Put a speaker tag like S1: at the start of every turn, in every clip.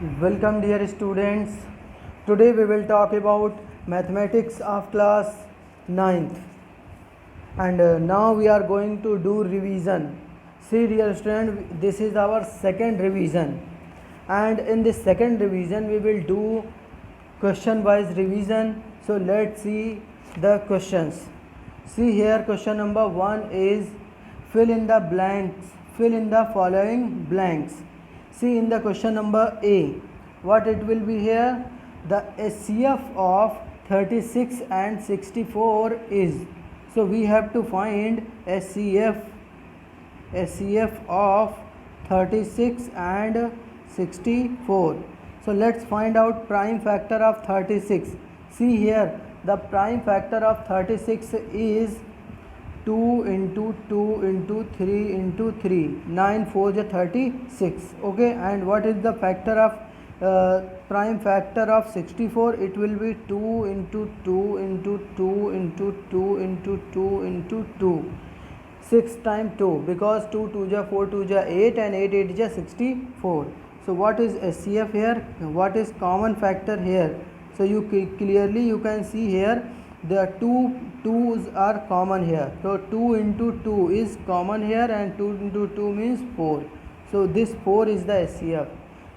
S1: Welcome dear students. Today we will talk about mathematics of class 9th and now we are going to do revision. See dear student, this is our second revision and in this second revision we will do question wise revision. So let's see the questions. See here, question number 1 is fill in the blanks, fill in the following blanks. See in the question number A, what it will be here? The HCF of 36 and 64 is. So we have to find HCF of 36 and 64. So let's find out prime factor of 36. See here, the prime factor of 36 is 2 into 2 into 3 into 3, 9 4 is 36. Okay, and what is the factor of prime factor of 64? It will be 2 into 2 into 2 into 2 into 2 into 2, 6 times 2, because 2 2 ja 4 2 ja 8 and 8 8 ja 64. So what is HCF here? What is common factor here? So you clearly you can see here the two 2's are common here. So 2 into 2 is common here and 2 into 2 means 4. So this 4 is the HCF.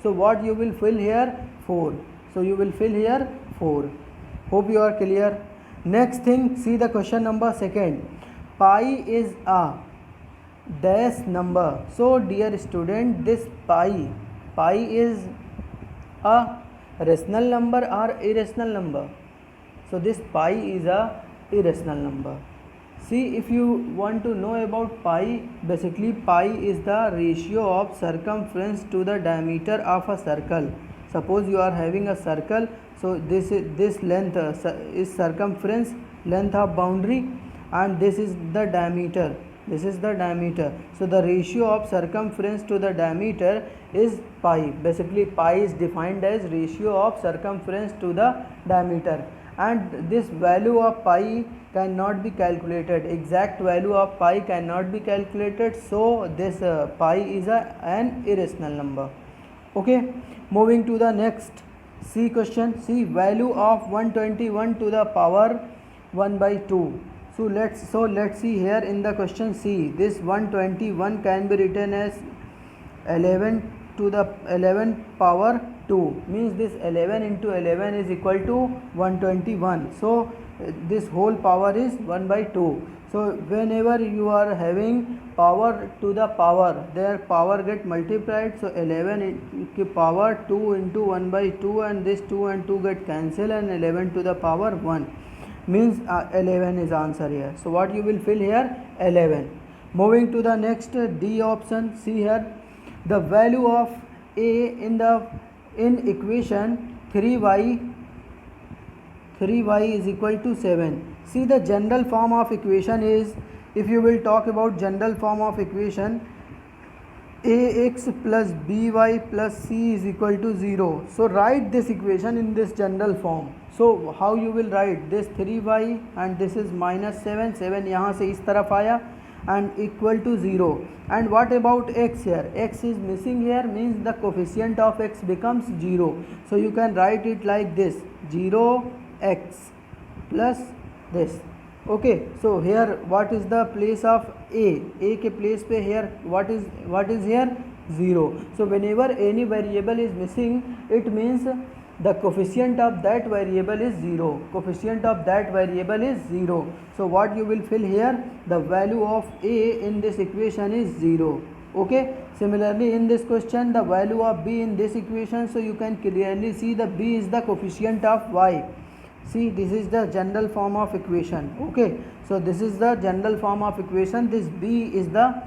S1: So what you will fill here? 4. So you will fill here 4. Hope you are clear. Next thing, see the question number second. Pi is a dash number. So dear student, this pi is a rational number or irrational number? So this pi is a irrational number. See, if you want to know about pi, basically pi is the ratio of circumference to the diameter of a circle. Suppose you are having a circle, so this length is circumference, length of boundary, and this is the diameter. This is the diameter. So the ratio of circumference to the diameter is pi. Basically pi is defined as ratio of circumference to the diameter, and this value of pi cannot be calculated. Exact value of pi cannot be calculated. So this pi is an irrational number. Okay, moving to the next. See question. See value of 121 to the power 1 by 2. So let's see here in the question. See, this 121 can be written as 11 to the 11 power 2, means this 11 into 11 is equal to 121. So this whole power is 1 by 2. So whenever you are having power to the power, their power get multiplied. So 11 ki power 2 into 1 by 2, and this 2 and 2 get cancelled, and 11 to the power 1, means 11 is answer here. So what you will fill here? 11. Moving to the next D option. See here, the value of a in equation 3y is equal to 7. See, the general form of equation is, if you will talk about general form of equation, ax plus by plus c is equal to 0. So write this equation in this general form. So how you will write this? 3y and this is minus 7, 7 यहाँ से इस तरफ आया, and equal to 0. And what about x here? X is missing here, means the coefficient of x becomes 0. So you can write it like this: 0x plus this. Okay, so here what is the place of a के place पे here what is here? 0. So whenever any variable is missing, it means the coefficient of that variable is 0. Coefficient of that variable is 0. So what you will fill here? The value of a in this equation is 0. Okay, similarly in this question, the value of b in this equation, so you can clearly see the b is the coefficient of y. See, this is the general form of equation. Okay, so this is the general form of equation. This b is the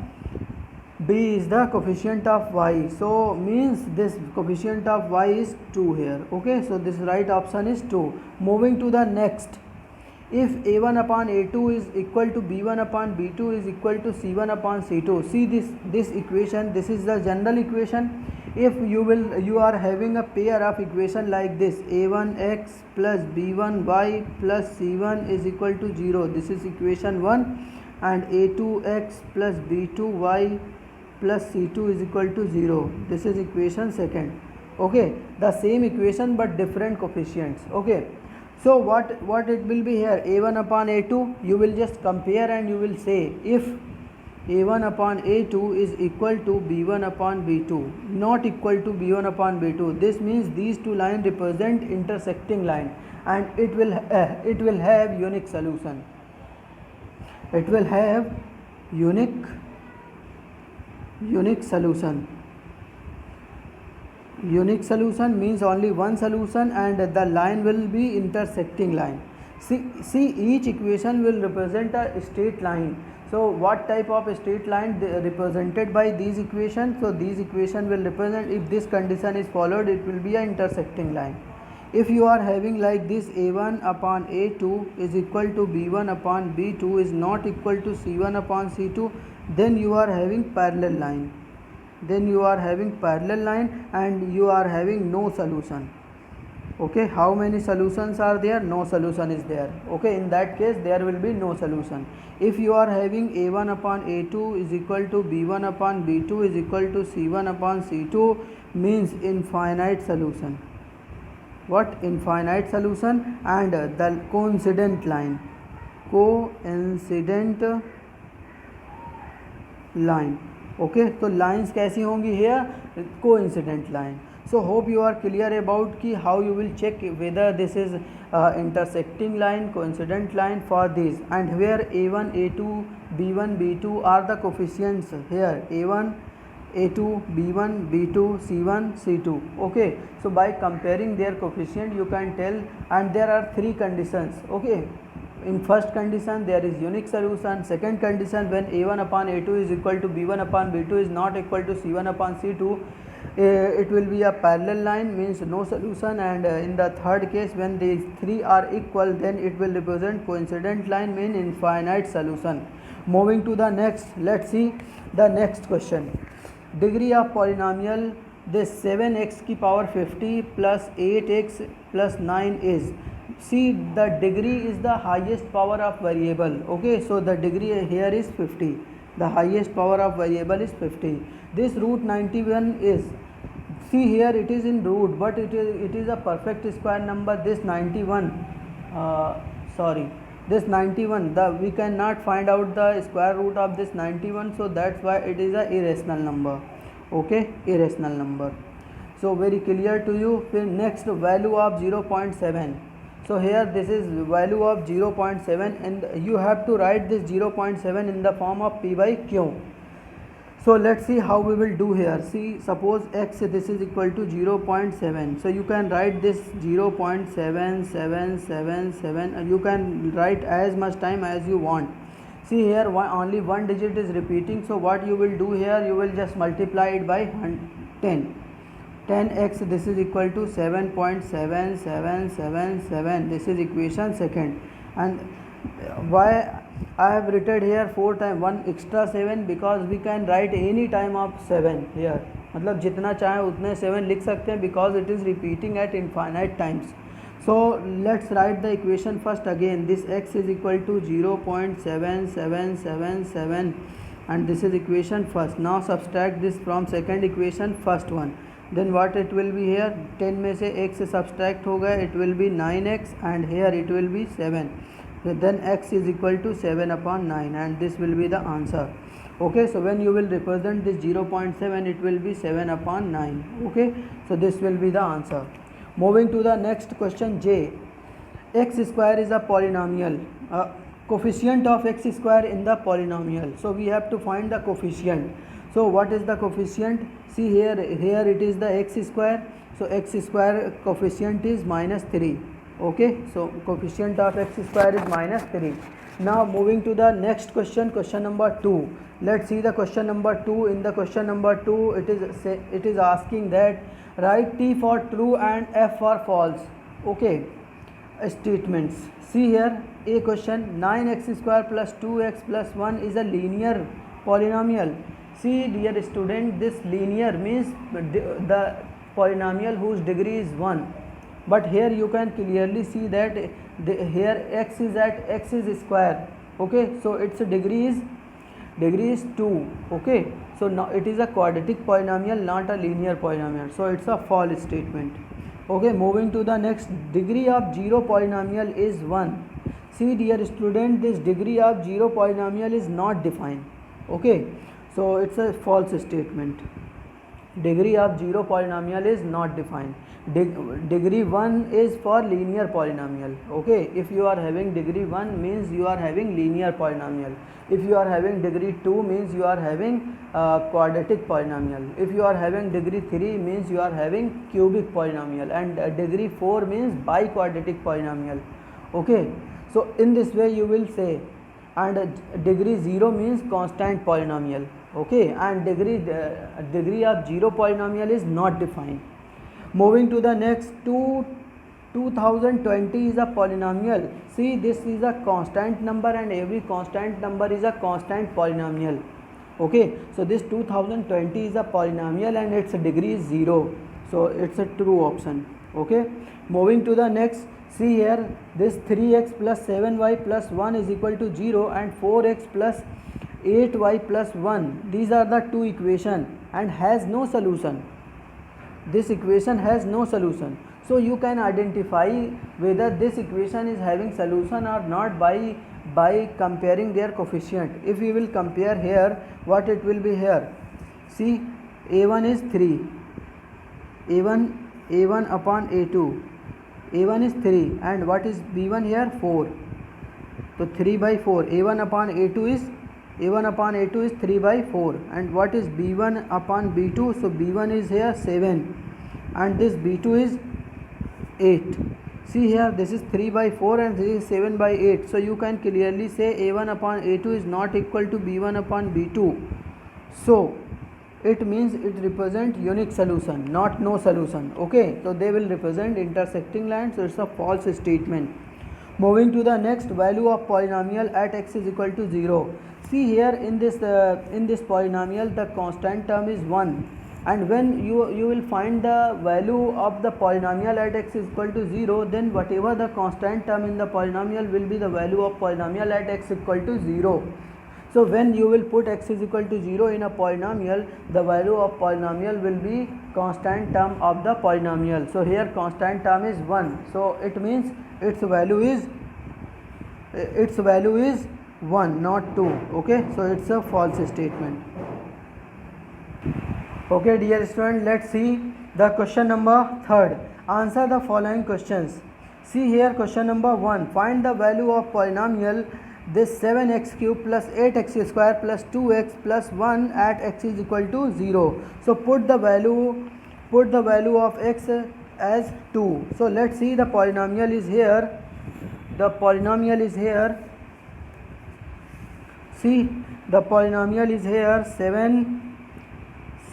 S1: coefficient of y. So means this coefficient of y is 2 here. Okay, so this right option is 2. Moving to the next. If a1 upon a2 is equal to b1 upon b2 is equal to c1 upon c2. See this equation. This is the general equation. If you are having a pair of equation like this, a1x plus b1y plus c1 is equal to 0. This is equation 1, and a2x plus b2y plus c2 is equal to 0. This is equation second. okay, the same equation but different coefficients. Okay, so what it will be here, a1 upon a2, you will just compare and you will say if a1 upon a2 is equal to b1 upon b2, not equal to b1 upon b2, this means these two lines represent intersecting line and it will have unique solution. It will have unique solution. Unique solution means only one solution and the line will be intersecting line. See each equation will represent a straight line. So what type of straight line represented by these equations? So these equation will represent, if this condition is followed, it will be an intersecting line. If you are having like this, a1 upon a2 is equal to b1 upon b2 is not equal to c1 upon c2, then you are having parallel line. Then you are having parallel line and you are having no solution. Okay, how many solutions are there? No solution is there. Okay, in that case there will be no solution. If you are having a1 upon a2 is equal to b1 upon b2 is equal to c1 upon c2, means infinite solution. What? Infinite solution. And the coincident line, okay, तो lines कैसी होंगी here? Coincident line. So hope you are clear about ki how you will check whether this is intersecting line, coincident line for this, and where a1 a2 b1 b2 are the coefficients here, a1 a2 b1 b2 c1 c2. Okay, so by comparing their coefficient you can tell, and there are three conditions. Okay, in first condition there is unique solution. Second condition, when a1 upon a2 is equal to b1 upon b2 is not equal to c1 upon c2, it will be a parallel line, means no solution. And in the third case, when these three are equal, then it will represent coincident line, mean infinite solution. Moving to the next, let's see the next question. Degree of polynomial this 7x की power 50 plus 8x plus 9 is, see the degree is the highest power of variable. Okay, so the degree here is 50, the highest power of variable is 50. This root 91 is, see here it is in root, but it is a perfect square number. This 91 this 91, we cannot find out the square root of this 91, so that's why it is a irrational number. Okay, irrational number. So very clear to you. Next, value of 0.7. So here this is value of 0.7 and you have to write this 0.7 in the form of p by q. So let's see how we will do here. See, suppose x this is equal to 0.7. So you can write this 0.7777 and you can write as much time as you want. See here only one digit is repeating. So what you will do here, you will just multiply it by 10. 10x this is equal to 7.7777. This is equation second. And why I have written here 4 times, 1 extra 7, because we can write any time of 7 here. मतलब जितना चाहे उतने 7 लिख सकते हैं, because it is repeating at infinite times. So let's write the equation first again. This x is equal to 0.7777 and this is equation first. Now subtract this from second equation first one. Then what it will be here, 10 में से x subtract होगा, it will be 9x and here it will be 7. Then x is equal to 7 upon 9 and this will be the answer. Okay, so when you will represent this 0.7, it will be 7 upon 9. Okay, so this will be the answer. Moving to the next question, J. X square is a polynomial. Coefficient of x square in the polynomial. So we have to find the coefficient. So what is the coefficient? See here it is the x square. So x square coefficient is -3. Okay, so coefficient of x square is -3. Now moving to the next question, question number 2. Let's see the question number 2. In the question number 2, it is asking that write T for true and F for false. Okay, statements. See here, a question, 9x square plus 2x plus 1 is a linear polynomial. See dear student, this linear means the polynomial whose degree is 1. But here you can clearly see that here x is square. Okay, so its degree is degree is 2. Okay, so now it is a quadratic polynomial, not a linear polynomial, so it's a false statement. Okay, moving to the next, degree of 0 polynomial is 1. See dear student, this degree of 0 polynomial is not defined. Okay, so it's a false statement. Degree of 0 polynomial is not defined. Degree 1 is for linear polynomial. Okay, if you are having degree 1 means you are having linear polynomial. If you are having degree 2 means you are having quadratic polynomial. If you are having degree 3 means you are having cubic polynomial, and degree 4 means biquadratic polynomial. Okay, so in this way you will say, and degree 0 means constant polynomial. Okay, and degree of 0 polynomial is not defined. Moving to the next, 2020 is a polynomial. See, this is a constant number, and every constant number is a constant polynomial. Okay, so this 2020 is a polynomial and its degree is 0, so it's a true option. Okay, moving to the next, see here, this 3x plus 7y plus 1 is equal to 0, and 4x plus 8y plus 1, these are the two equations and has no solution. This equation has no solution, so you can identify whether this equation is having solution or not by comparing their coefficient. If we will compare here, what it will be here, see, a1 is 3, a1 upon a2, a1 is 3, and what is b1 here, 4, so 3 by 4, a1 upon a2 is 3 by 4, and what is b1 upon b2, so b1 is here 7 and this b2 is 8. See here, this is 3 by 4 and this is 7 by 8, so you can clearly say a1 upon a2 is not equal to b1 upon b2, so it means it represent unique solution, not no solution. Okay, so they will represent intersecting lines, so it's a false statement. Moving to the next, value of polynomial at x is equal to 0. See here, in this polynomial the constant term is 1, and when you will find the value of the polynomial at x is equal to 0, then whatever the constant term in the polynomial will be the value of polynomial at x equal to 0. So when you will put x is equal to 0 in a polynomial, the value of polynomial will be constant term of the polynomial. So here constant term is 1, so it means its value is 1, not 2. Okay, so it's a false statement. Okay dear student, let's see the question number 3rd. Answer the following questions. See here, question number 1, find the value of polynomial this 7x cube plus 8x square plus 2x plus 1 at x is equal to 0. So put the value of x as 2. So let's see, the polynomial is here. See, the polynomial is here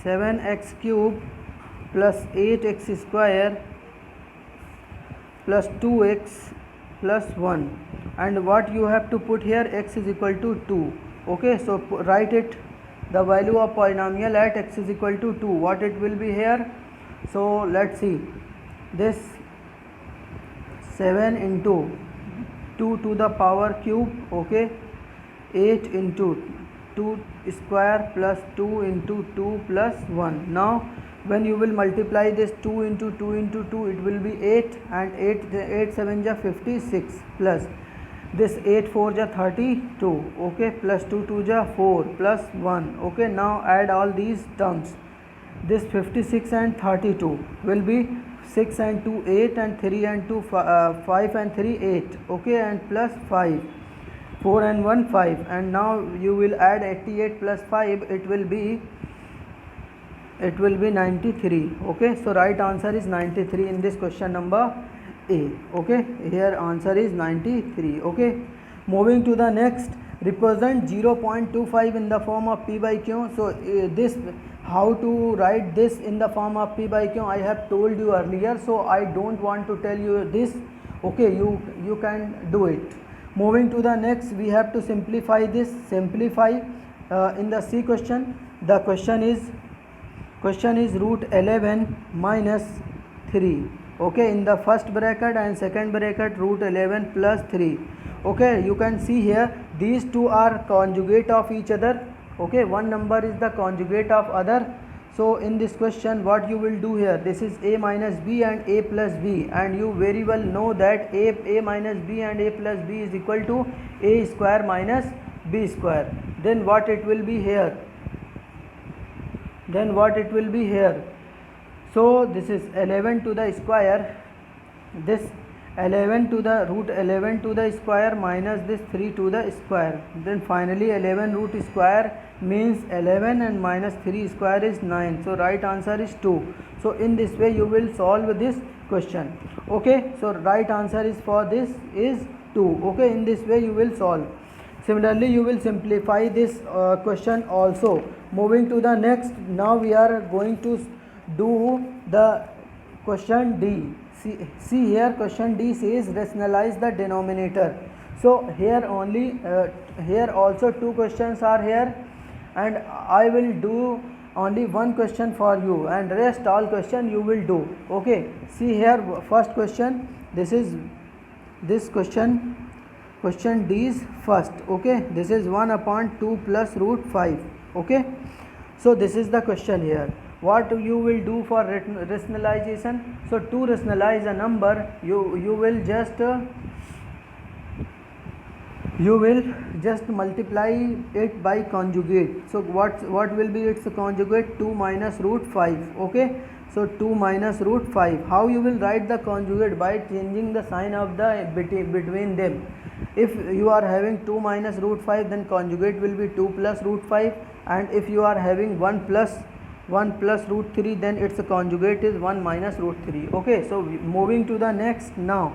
S1: 7x cube plus 8x square plus 2x plus 1, and what you have to put here, x is equal to 2. Okay, so write it, the value of polynomial at x is equal to 2, what it will be here. So let's see, this 7 into 2 to the power cube, okay, 8 into 2 square plus 2 into 2 plus 1. Now when you will multiply this 2 into 2 into 2, it will be 8, and 8 7 ja 56 plus this 8 4 ja 32, okay, plus 2 2 ja 4 plus 1. Okay, now add all these terms. This 56 and 32 will be 6 and 2 8 and 3 and 2 5 and 3 8, okay, and plus 5, 4 and 1 5, and now you will add 88 plus 5, it will be 93. Okay, so right answer is 93 in this question number A. Okay, here answer is 93. Okay, moving to the next, represent 0.25 in the form of p by q. So this, how to write this in the form of p by q, I have told you earlier, so I don't want to tell you this. Okay, you can do it. Moving to the next, we have to simplify this. Simplify in the C question. The question is root 11 minus 3. Okay, in the first bracket and second bracket root 11 plus 3. Okay, you can see here these two are conjugate of each other. Okay, one number is the conjugate of other. So in this question what you will do here, this is a minus b and a plus b, and you very well know that a minus b and a plus b is equal to a square minus b square. Then what it will be here? So this is 11 to the square, this 11 to the root 11 to the square minus this 3 to the square. Then finally 11 root square means 11 and minus 3 square is 9. So right answer is 2. So in this way you will solve this question. Okay, so right answer is for this is 2. Okay, in this way you will solve. Similarly you will simplify this question also. Moving to the next, now we are going to do the question D. See here, question D says rationalize the denominator. So here only here also two questions are here, and I will do only one question for you, and rest all question you will do. Okay, see here, first question, this is this question D is first. Okay, this is 1 upon 2 plus root 5. Okay, so this is the question here. What you will do for rationalization? So to rationalize a number, you will just multiply it by conjugate. So what will be its conjugate? 2 minus root 5. Okay, so 2 minus root 5. How you will write the conjugate? By changing the sign of the between them. If you are having 2 minus root 5, then conjugate will be 2 plus root 5, and if you are having 1 plus root 3, then its conjugate is 1 minus root 3. Okay, so moving to the next, now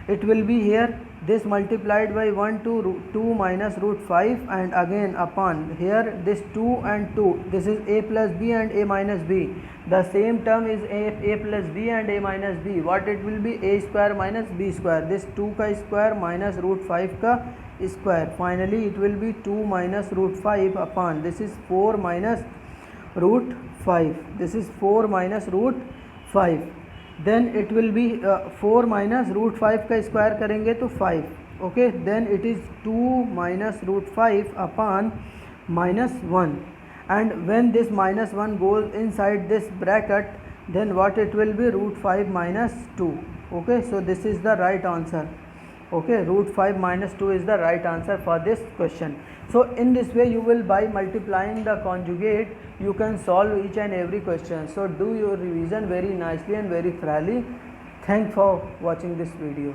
S1: it will be here this multiplied by 1 to 2 minus root 5, and again upon here this 2 and 2, this is a plus b and a minus b. The same term is a plus b and a minus b. What it will be? A square minus b square. This 2 ka square minus root 5 ka square. Finally it will be 2 minus root 5 upon this is 4 minus root 5. This is 4 minus root 5. Then it will be 4 minus root 5 का square करेंगे तो 5. Okay, then it is 2 minus root 5 upon minus 1, and when this minus 1 goes inside this bracket, then what it will be? Root 5 minus 2. Okay, so this is the right answer. Okay, root 5 minus 2 is the right answer for this question. So in this way you will, by multiplying the conjugate, you can solve each and every question. So do your revision very nicely and very thoroughly. Thanks for watching this video.